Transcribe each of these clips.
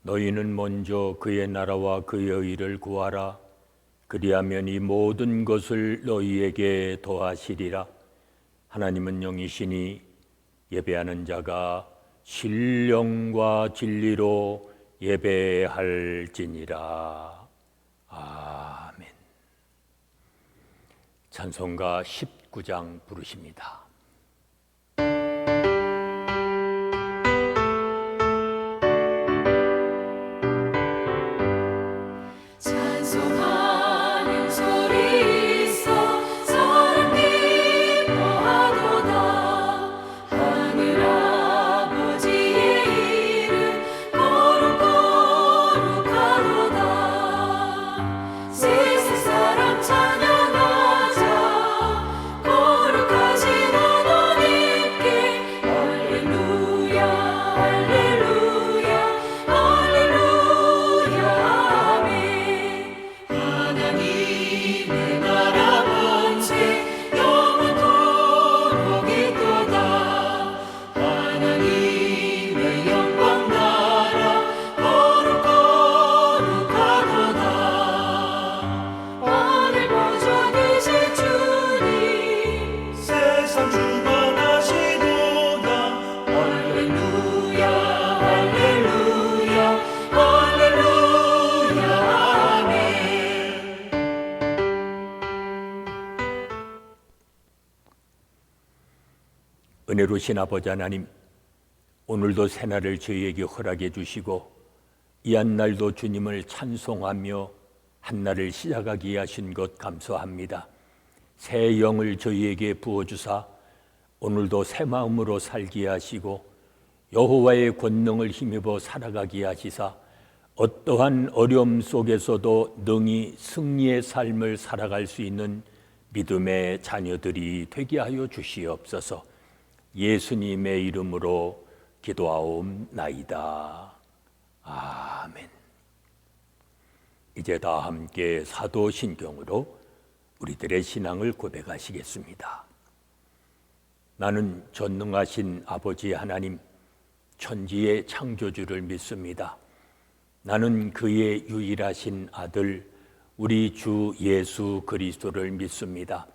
너희는 먼저 그의 나라와 그의 의를 구하라. 그리하면 이 모든 것을 너희에게 더하시리라. 하나님은 영이시니 예배하는 자가 신령과 진리로 예배할지니라. 아멘. 찬송가 19장 부르십니다. 은혜로우신 아버지 하나님, 오늘도 새날을 저희에게 허락해 주시고 이 한날도 주님을 찬송하며 한날을 시작하게 하신 것 감사합니다. 새 영을 저희에게 부어주사 오늘도 새 마음으로 살게 하시고 여호와의 권능을 힘입어 살아가게 하시사 어떠한 어려움 속에서도 능히 승리의 삶을 살아갈 수 있는 믿음의 자녀들이 되게 하여 주시옵소서. 예수님의 이름으로 기도하옵나이다. 아멘. 이제 다 함께 사도신경으로 우리들의 신앙을 고백하시겠습니다. 나는 전능하신 아버지 하나님, 천지의 창조주를 믿습니다. 나는 그의 유일하신 아들 우리 주 예수 그리스도를 믿습니다.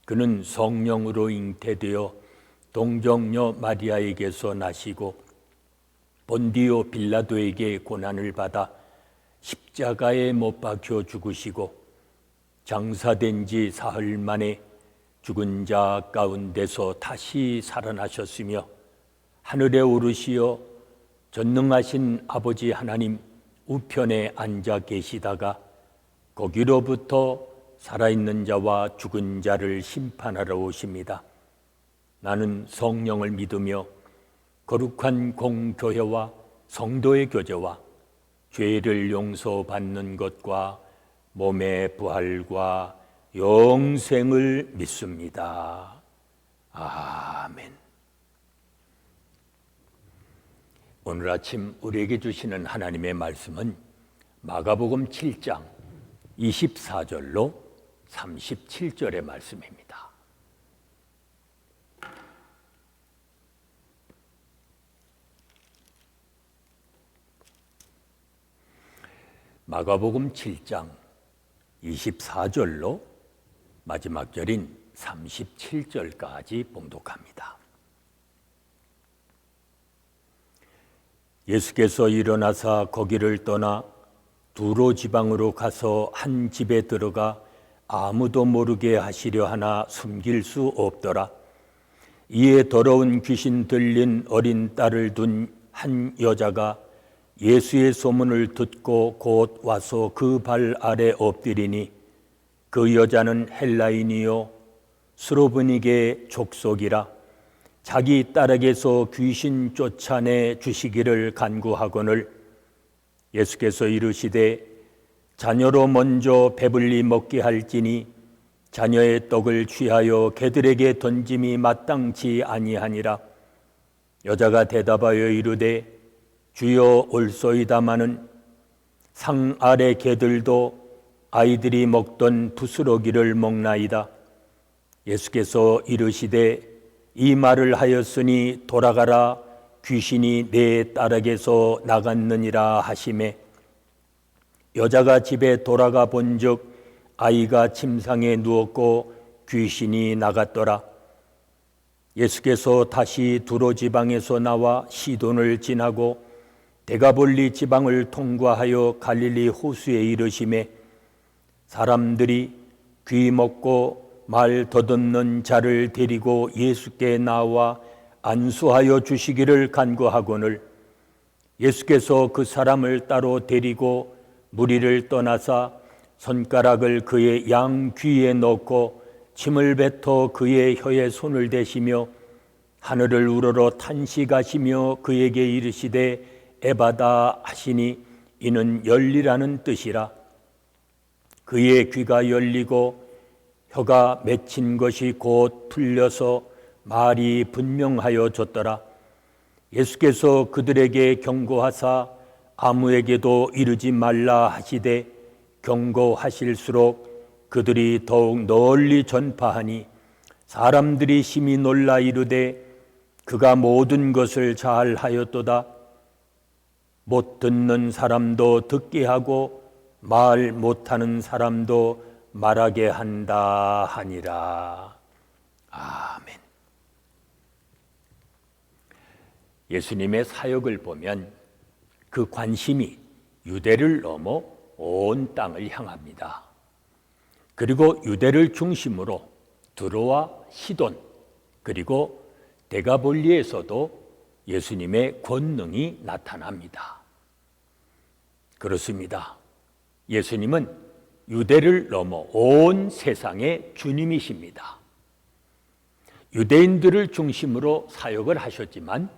그는 성령으로 잉태되어 동정녀 마리아에게서 나시고 본디오 빌라도에게 고난을 받아 십자가에 못 박혀 죽으시고 장사된 지 사흘 만에 죽은 자 가운데서 다시 살아나셨으며 하늘에 오르시어 전능하신 아버지 하나님 우편에 앉아 계시다가 거기로부터 살아있는 자와 죽은 자를 심판하러 오십니다. 나는 성령을 믿으며 거룩한 공교회와 성도의 교제와 죄를 용서받는 것과 몸의 부활과 영생을 믿습니다. 아멘. 오늘 아침 우리에게 주시는 하나님의 말씀은 마가복음 7장 24절로 37절의 말씀입니다. 마가복음 7장 24절로 마지막 절인 37절까지 봉독합니다. 예수께서 일어나사 거기를 떠나 두로 지방으로 가서 한 집에 들어가 아무도 모르게 하시려 하나 숨길 수 없더라. 이에 더러운 귀신 들린 어린 딸을 둔 한 여자가 예수의 소문을 듣고 곧 와서 그 발 아래 엎드리니 그 여자는 헬라인이요 스로브니게 족속이라. 자기 딸에게서 귀신 쫓아내 주시기를 간구하거늘 예수께서 이르시되 자녀로 먼저 배불리 먹게 할지니 자녀의 떡을 취하여 개들에게 던짐이 마땅치 아니하니라. 여자가 대답하여 이르되 주여 올소이다마는 상 아래 개들도 아이들이 먹던 부스러기를 먹나이다. 예수께서 이르시되 이 말을 하였으니 돌아가라 귀신이 내 딸에게서 나갔느니라 하시매 여자가 집에 돌아가 본즉 아이가 침상에 누웠고 귀신이 나갔더라. 예수께서 다시 두로 지방에서 나와 시돈을 지나고 데가볼리 지방을 통과하여 갈릴리 호수에 이르시매 사람들이 귀 먹고 말 더듬는 자를 데리고 예수께 나와 안수하여 주시기를 간구하거늘 예수께서 그 사람을 따로 데리고 무리를 떠나사 손가락을 그의 양 귀에 넣고 침을 뱉어 그의 혀에 손을 대시며 하늘을 우러러 탄식하시며 그에게 이르시되 에바다 하시니 이는 열리라는 뜻이라. 그의 귀가 열리고 혀가 맺힌 것이 곧 풀려서 말이 분명하여 졌더라. 예수께서 그들에게 경고하사 아무에게도 이르지 말라 하시되 경고하실수록 그들이 더욱 널리 전파하니 사람들이 심히 놀라 이르되 그가 모든 것을 잘 하였도다. 못 듣는 사람도 듣게 하고 말 못하는 사람도 말하게 한다 하니라. 아멘. 예수님의 사역을 보면 그 관심이 유대를 넘어 온 땅을 향합니다. 그리고 유대를 중심으로 두로와 시돈 그리고 데가볼리에서도 예수님의 권능이 나타납니다. 그렇습니다. 예수님은 유대를 넘어 온 세상의 주님이십니다. 유대인들을 중심으로 사역을 하셨지만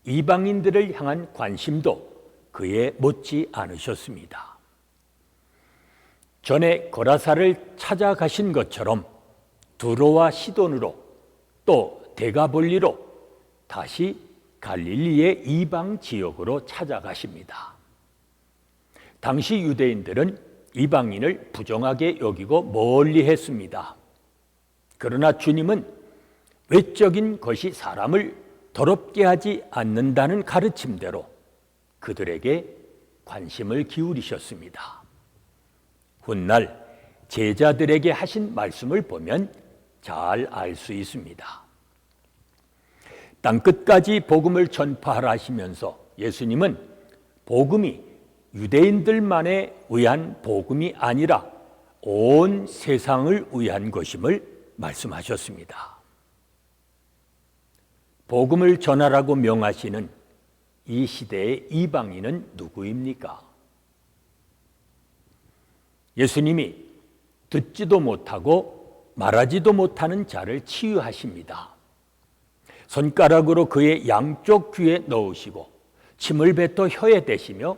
이방인들을 향한 관심도 그에 못지 않으셨습니다. 전에 거라사를 찾아가신 것처럼 두로와 시돈으로 또 데가볼리로 다시 갈릴리의 이방 지역으로 찾아가십니다. 당시 유대인들은 이방인을 부정하게 여기고 멀리 했습니다. 그러나 주님은 외적인 것이 사람을 더럽게 하지 않는다는 가르침대로 그들에게 관심을 기울이셨습니다. 훗날 제자들에게 하신 말씀을 보면 잘 알 수 있습니다. 땅끝까지 복음을 전파하라 하시면서 예수님은 복음이 유대인들만에 의한 복음이 아니라 온 세상을 위한 것임을 말씀하셨습니다. 복음을 전하라고 명하시는 이 시대의 이방인은 누구입니까? 예수님이 듣지도 못하고 말하지도 못하는 자를 치유하십니다. 손가락으로 그의 양쪽 귀에 넣으시고 침을 뱉어 혀에 대시며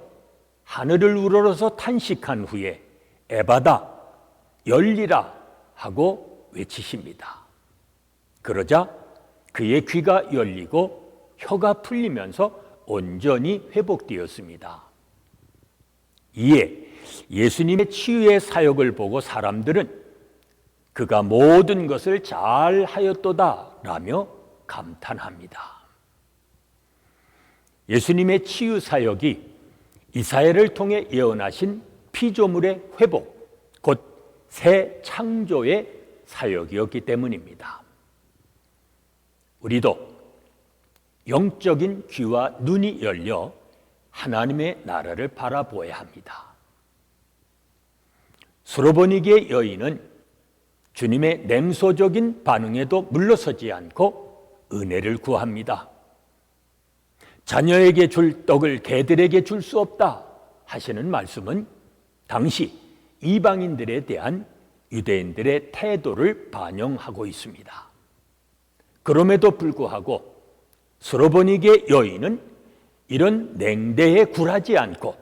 하늘을 우러러서 탄식한 후에 에바다, 열리라 하고 외치십니다. 그러자 그의 귀가 열리고 혀가 풀리면서 온전히 회복되었습니다. 이에 예수님의 치유의 사역을 보고 사람들은 그가 모든 것을 잘 하였도다 라며 감탄합니다. 예수님의 치유 사역이 이사야를 통해 예언하신 피조물의 회복, 곧 새 창조의 사역이었기 때문입니다. 우리도 영적인 귀와 눈이 열려 하나님의 나라를 바라보아야 합니다. 수로보니게 여인은 주님의 냉소적인 반응에도 물러서지 않고 은혜를 구합니다. 자녀에게 줄 떡을 개들에게 줄 수 없다 하시는 말씀은 당시 이방인들에 대한 유대인들의 태도를 반영하고 있습니다. 그럼에도 불구하고 수로보니게 여인은 이런 냉대에 굴하지 않고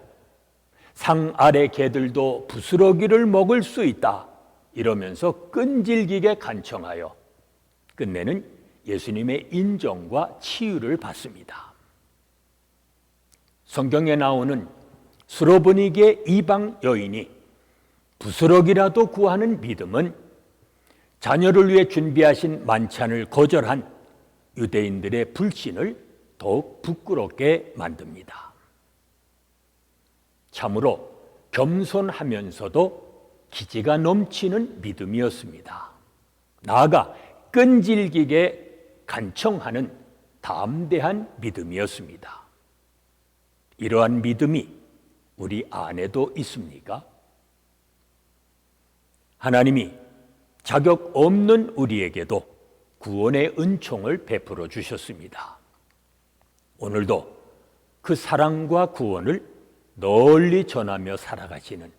상 아래 개들도 부스러기를 먹을 수 있다 이러면서 끈질기게 간청하여 끝내는 예수님의 인정과 치유를 받습니다. 성경에 나오는 수로보니게 이방 여인이 부스러기라도 구하는 믿음은 자녀를 위해 준비하신 만찬을 거절한 유대인들의 불신을 더욱 부끄럽게 만듭니다. 참으로 겸손하면서도 기지가 넘치는 믿음이었습니다. 나아가 끈질기게 간청하는 담대한 믿음이었습니다. 이러한 믿음이 우리 안에도 있습니까? 하나님이 자격 없는 우리에게도 구원의 은총을 베풀어 주셨습니다. 오늘도 그 사랑과 구원을 널리 전하며 살아가시는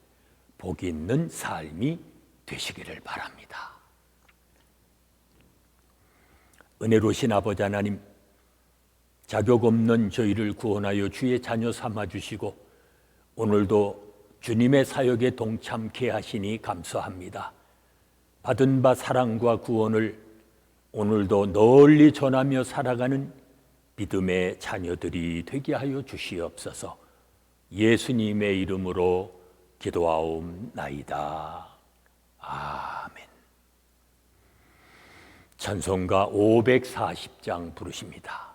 복 있는 삶이 되시기를 바랍니다. 은혜로우신 아버지 하나님, 자격 없는 저희를 구원하여 주의 자녀 삼아주시고 오늘도 주님의 사역에 동참케 하시니 감사합니다. 받은 바 사랑과 구원을 오늘도 널리 전하며 살아가는 믿음의 자녀들이 되게 하여 주시옵소서. 예수님의 이름으로 기도하옵나이다. 아멘. 찬송가 540장 부르십니다.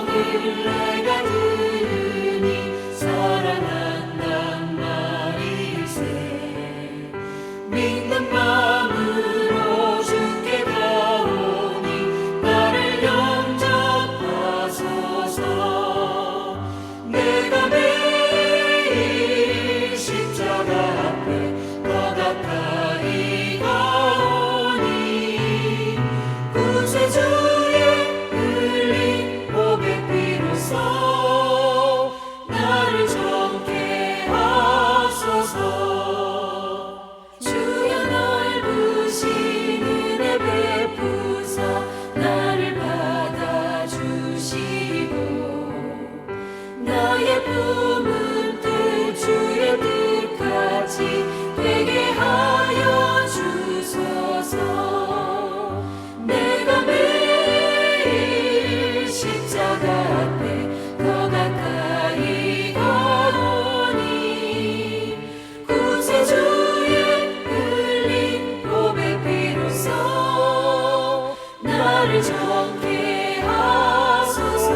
내가 들으니 살아난단 말일세. 믿는 마음으로 주께 가오니 나를 영접하소서. 내가 매일 십자가 앞에 더 가까이 가오니 구세주의 나를 정케 하소서. 주여 넓으신 은혜 베푸사 나를 받아주시고 나의 품은 뜻 주의 뜻같이 되게 하여 주소서. 내가 매일 십자가 앞에 더 가까이 가오니 구세주의 흘린 보배 피로써 나를 정케 하소서.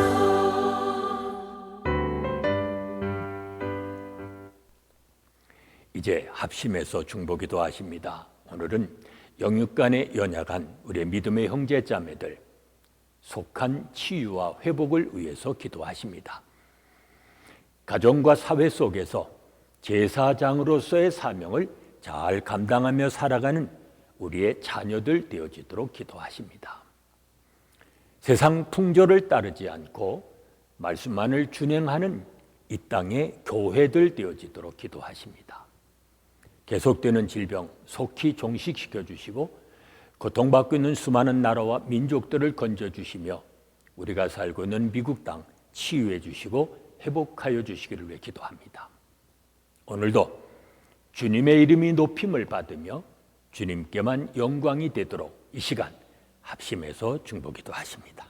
이제 합심해서 중보기도 하십니다. 오늘은 영육간에 연약한 우리의 믿음의 형제자매들 속한 치유와 회복을 위해서 기도하십니다. 가정과 사회 속에서 제사장으로서의 사명을 잘 감당하며 살아가는 우리의 자녀들 되어지도록 기도하십니다. 세상 풍조를 따르지 않고 말씀만을 준행하는 이 땅의 교회들 되어지도록 기도하십니다. 계속되는 질병 속히 종식시켜 주시고 고통받고 있는 수많은 나라와 민족들을 건져주시며 우리가 살고 있는 미국 땅 치유해 주시고 회복하여 주시기를 위해 기도합니다. 오늘도 주님의 이름이 높임을 받으며 주님께만 영광이 되도록 이 시간 합심해서 중보기도 하십니다.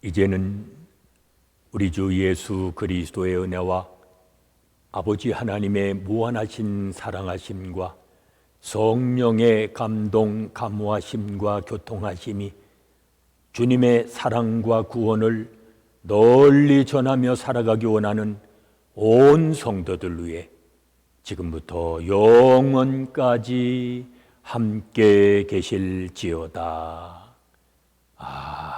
이제는 우리 주 예수 그리스도의 은혜와 아버지 하나님의 무한하신 사랑하심과 성령의 감동, 감화심과 교통하심이 주님의 사랑과 구원을 널리 전하며 살아가기 원하는 온 성도들 위해 지금부터 영원까지 함께 계실지어다. 아멘.